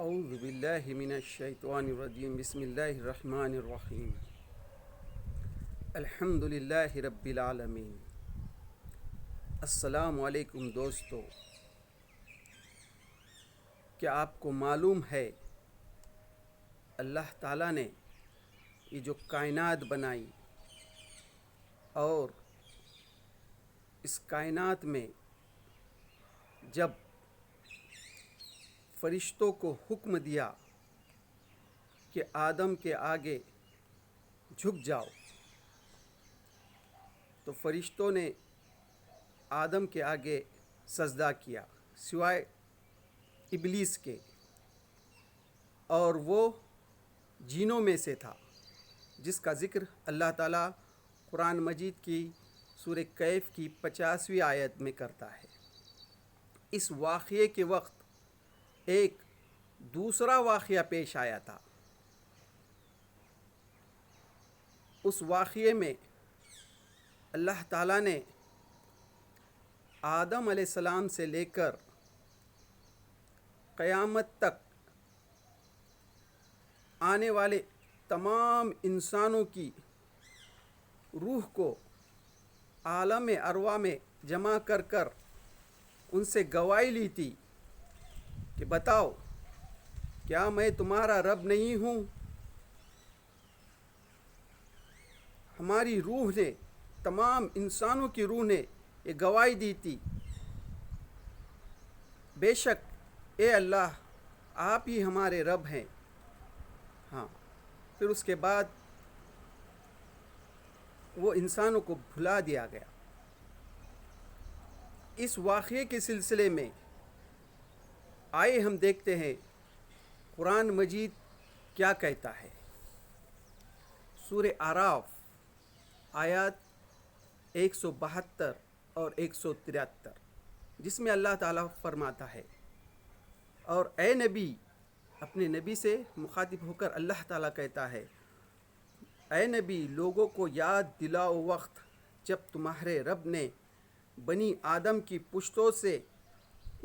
اعوذ باللہ من الشیطان الرجیم بسم اللہ الرحمن الرحیم الحمد للہ رب العالمین۔ السلام علیکم دوستو، کیا آپ کو معلوم ہے اللہ تعالیٰ نے یہ جو کائنات بنائی اور اس کائنات میں جب فرشتوں کو حکم دیا کہ آدم کے آگے جھک جاؤ، تو فرشتوں نے آدم کے آگے سجدہ کیا سوائے ابلیس کے، اور وہ جنوں میں سے تھا، جس کا ذکر اللہ تعالیٰ قرآن مجید کی سورہ کہف کی 50ویں آیت میں کرتا ہے۔ اس واقعے کے وقت ایک دوسرا واقعہ پیش آیا تھا۔ اس واقعے میں اللہ تعالیٰ نے آدم علیہ السلام سے لے کر قیامت تک آنے والے تمام انسانوں کی روح کو عالم ارواح میں جمع کر کر ان سے گواہی لی تھی کہ بتاؤ، کیا میں تمہارا رب نہیں ہوں؟ ہماری روح نے، تمام انسانوں کی روح نے یہ گواہی دی تھی، بے شک اے اللہ آپ ہی ہمارے رب ہیں۔ ہاں، پھر اس کے بعد وہ انسانوں کو بھلا دیا گیا۔ اس واقعے کے سلسلے میں آئے ہم دیکھتے ہیں قرآن مجید کیا کہتا ہے۔ سورہ اعراف آیات 172 اور 173، جس میں اللہ تعالیٰ فرماتا ہے، اور اے نبی، اپنے نبی سے مخاطب ہو کر اللہ تعالیٰ کہتا ہے، اے نبی، لوگوں کو یاد دلاؤ وقت جب تمہارے رب نے بنی آدم کی پشتوں سے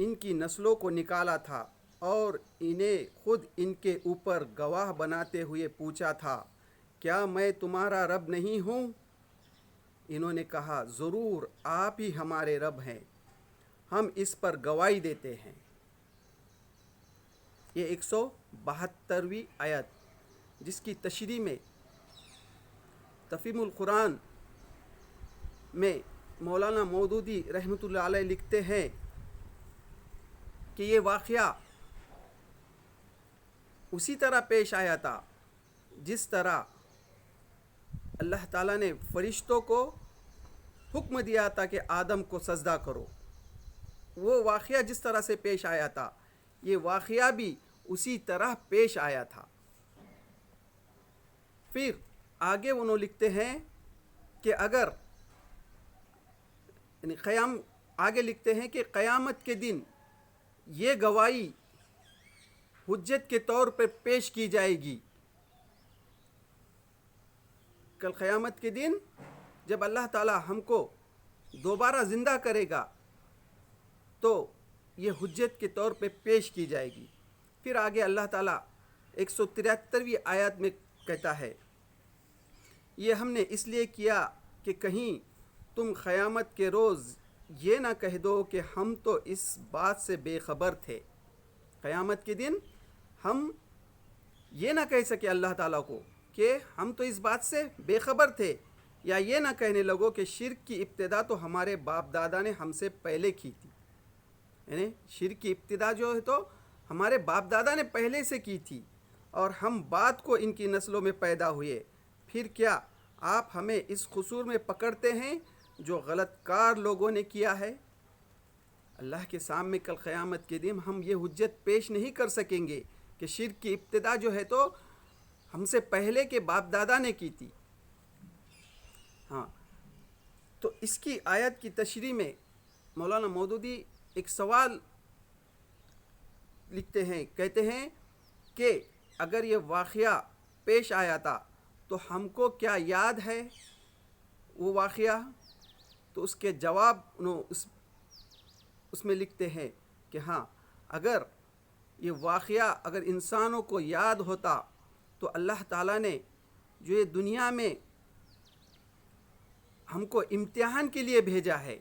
ان کی نسلوں کو نکالا تھا اور انہیں خود ان کے اوپر گواہ بناتے ہوئے پوچھا تھا، کیا میں تمہارا رب نہیں ہوں؟ انہوں نے کہا، ضرور آپ ہی ہمارے رب ہیں، ہم اس پر گواہی دیتے ہیں۔ یہ 172ویں آیت، جس کی تشریح میں تفہیم القرآن میں مولانا مودودی رحمۃ اللہ علیہ لکھتے ہیں کہ یہ واقعہ اسی طرح پیش آیا تھا جس طرح اللہ تعالیٰ نے فرشتوں کو حکم دیا تھا کہ آدم کو سجدہ کرو۔ وہ واقعہ جس طرح سے پیش آیا تھا، یہ واقعہ بھی اسی طرح پیش آیا تھا۔ پھر آگے انہوں لکھتے ہیں کہ اگر آگے لکھتے ہیں کہ قیامت کے دن یہ گواہی حجت کے طور پر پیش کی جائے گی۔ کل قیامت کے دن جب اللہ تعالیٰ ہم کو دوبارہ زندہ کرے گا تو یہ حجت کے طور پہ پیش کی جائے گی۔ پھر آگے اللہ تعالیٰ 173ویں آیت میں کہتا ہے، یہ ہم نے اس لیے کیا کہ کہیں تم قیامت کے روز یہ نہ کہہ دو کہ ہم تو اس بات سے بے خبر تھے۔ قیامت کے دن ہم یہ نہ کہہ سکے اللہ تعالیٰ کو کہ ہم تو اس بات سے بے خبر تھے، یا یہ نہ کہنے لگو کہ شرک کی ابتدا تو ہمارے باپ دادا نے ہم سے پہلے کی تھی۔ یعنی شرک کی ابتدا جو ہے تو ہمارے باپ دادا نے پہلے سے کی تھی، اور ہم بعد کو ان کی نسلوں میں پیدا ہوئے۔ پھر کیا آپ ہمیں اس قصور میں پکڑتے ہیں جو غلط کار لوگوں نے کیا ہے؟ اللہ کے سامنے کل قیامت کے دن ہم یہ حجت پیش نہیں کر سکیں گے کہ شرک کی ابتدا جو ہے تو ہم سے پہلے کے باپ دادا نے کی تھی۔ ہاں، تو اس کی آیت کی تشریح میں مولانا مودودی ایک سوال لکھتے ہیں، کہتے ہیں کہ اگر یہ واقعہ پیش آیا تھا تو ہم کو کیا یاد ہے وہ واقعہ؟ تو اس کے جواب اس میں لکھتے ہیں کہ ہاں، اگر یہ واقعہ اگر انسانوں کو یاد ہوتا تو اللہ تعالیٰ نے جو یہ دنیا میں ہم کو امتحان کے لیے بھیجا ہے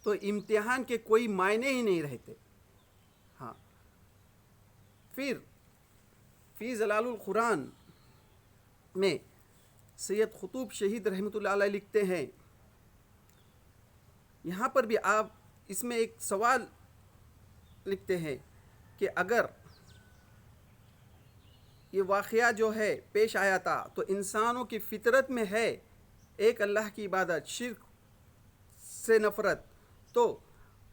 تو امتحان کے کوئی معنی ہی نہیں رہتے. ہاں، پھر فی ظلال القرآن میں سید قطب شہید رحمۃ اللہ علیہ لکھتے ہیں، یہاں پر بھی آپ اس میں ایک سوال لکھتے ہیں کہ اگر یہ واقعہ جو ہے پیش آیا تھا تو انسانوں کی فطرت میں ہے ایک اللہ کی عبادت، شرک سے نفرت، تو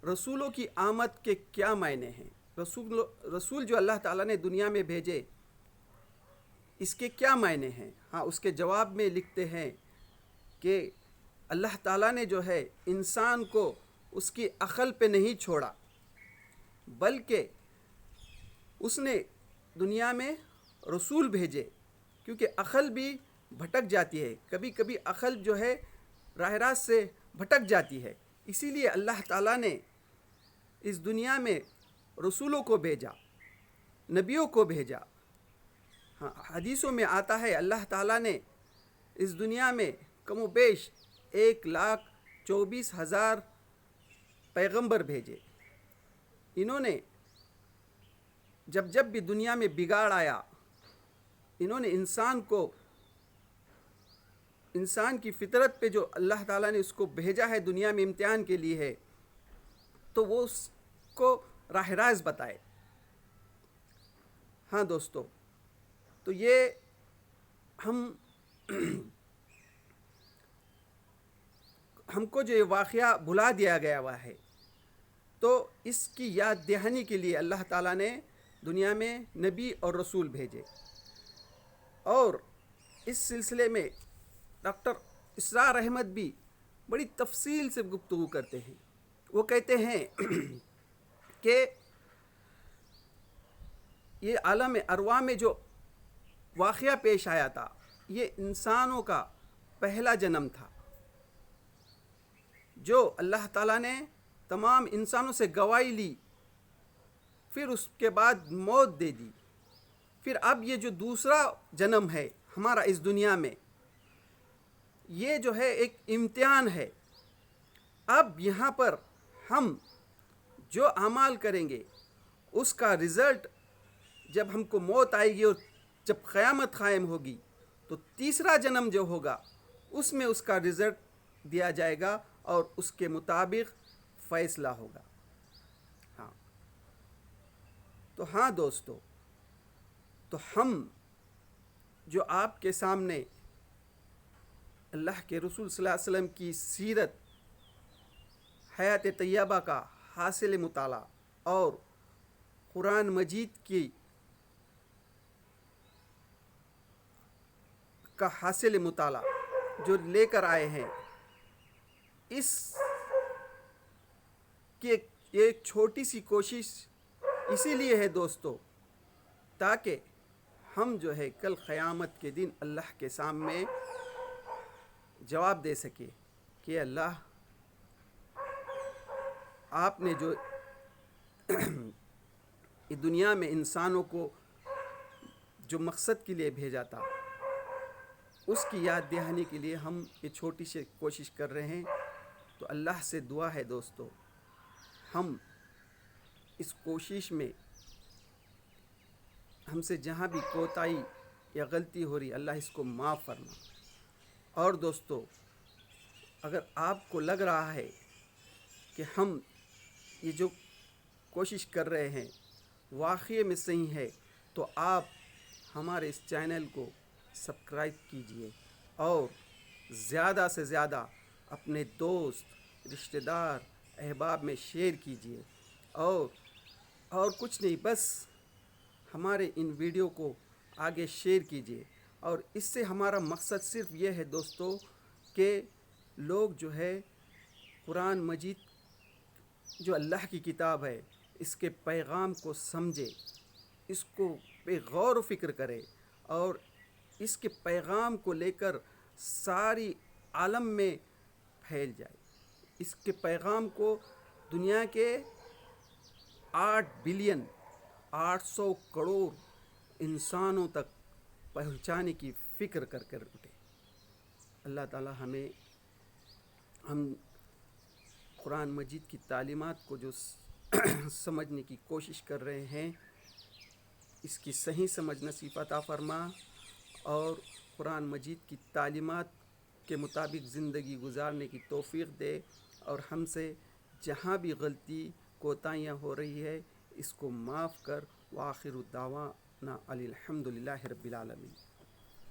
رسولوں کی آمد کے کیا معنی ہیں؟ رسول جو اللہ تعالیٰ نے دنیا میں بھیجے اس کے کیا معنی ہیں؟ ہاں، اس کے جواب میں لکھتے ہیں کہ اللہ تعالیٰ نے جو ہے انسان کو اس کی عقل پہ نہیں چھوڑا، بلکہ اس نے دنیا میں رسول بھیجے، کیونکہ عقل بھی بھٹک جاتی ہے، کبھی کبھی عقل جو ہے راہ راست سے بھٹک جاتی ہے. اسی لیے اللہ تعالیٰ نے اس دنیا میں رسولوں کو بھیجا، نبیوں کو بھیجا. ہاں، حدیثوں میں آتا ہے اللہ تعالیٰ نے اس دنیا میں کم و بیش 1,24,000 پیغمبر بھیجے. انہوں نے جب بھی دنیا میں بگاڑ آیا، انہوں نے انسان کی فطرت پہ جو اللہ تعالیٰ نے اس کو بھیجا ہے دنیا میں امتحان کے لیے ہے، تو وہ اس کو راہ راست بتائے. ہاں دوستو، تو یہ ہم کو جو یہ واقعہ بھلا دیا گیا ہوا ہے، تو اس کی یاد دہانی کے لیے اللہ تعالیٰ نے دنیا میں نبی اور رسول بھیجے. اور اس سلسلے میں ڈاکٹر اسرار احمد بھی بڑی تفصیل سے گفتگو کرتے ہیں. وہ کہتے ہیں کہ یہ عالم ارواح میں جو واقعہ پیش آیا تھا یہ انسانوں کا پہلا جنم تھا، جو اللہ تعالیٰ نے تمام انسانوں سے گواہی لی، پھر اس کے بعد موت دے دی. پھر اب یہ جو دوسرا جنم ہے ہمارا اس دنیا میں، یہ جو ہے ایک امتحان ہے. اب یہاں پر ہم جو اعمال کریں گے اس کا رزلٹ جب ہم کو موت آئے گی اور جب قیامت قائم ہوگی تو تیسرا جنم جو ہوگا اس میں اس کا رزلٹ دیا جائے گا اور اس کے مطابق فیصلہ ہوگا. ہاں، تو ہاں دوستو، تو ہم جو آپ کے سامنے اللہ کے رسول صلی اللہ علیہ وسلم کی سیرت، حیات طیبہ کا حاصل مطالعہ اور قرآن مجید کا حاصل مطالعہ جو لے کر آئے ہیں، اس کی ایک چھوٹی سی کوشش اسی لیے ہے دوستو، تاکہ ہم جو ہے کل قیامت کے دن اللہ کے سامنے جواب دے سکے کہ اللہ، آپ نے جو دنیا میں انسانوں کو جو مقصد کے لیے بھیجا تھا اس کی یاد دہانی کے لیے ہم یہ چھوٹی سی کوشش کر رہے ہیں. تو اللہ سے دعا ہے دوستو، ہم اس کوشش میں ہم سے جہاں بھی کوتاہی یا غلطی ہو رہی، اللہ اس کو معاف فرما. اور دوستو، اگر آپ کو لگ رہا ہے کہ ہم یہ جو کوشش کر رہے ہیں واقعی میں صحیح ہے، تو آپ ہمارے اس چینل کو سبسکرائب کیجئے اور زیادہ سے زیادہ اپنے دوست، رشتہ دار، احباب میں شیئر کیجئے. اور کچھ نہیں، بس ہمارے ان ویڈیو کو آگے شیئر کیجئے. اور اس سے ہمارا مقصد صرف یہ ہے دوستو کہ لوگ جو ہے قرآن مجید جو اللہ کی کتاب ہے اس کے پیغام کو سمجھے، اس کو پہ غور و فکر کرے اور اس کے پیغام کو لے کر ساری عالم میں پھیل جائے. اس کے پیغام کو دنیا کے 8 بلین 800 کروڑ انسانوں تک پہنچانے کی فکر کر اٹھے. اللہ تعالی ہم قرآن مجید کی تعلیمات کو جو سمجھنے کی کوشش کر رہے ہیں اس کی صحیح سمجھ نصیب عطا فرما، اور قرآن مجید کی تعلیمات کے مطابق زندگی گزارنے کی توفیق دے، اور ہم سے جہاں بھی غلطی کوتاہیاں ہو رہی ہے اس کو معاف کر. وآخر دعوانا الحمد للہ رب العالمین.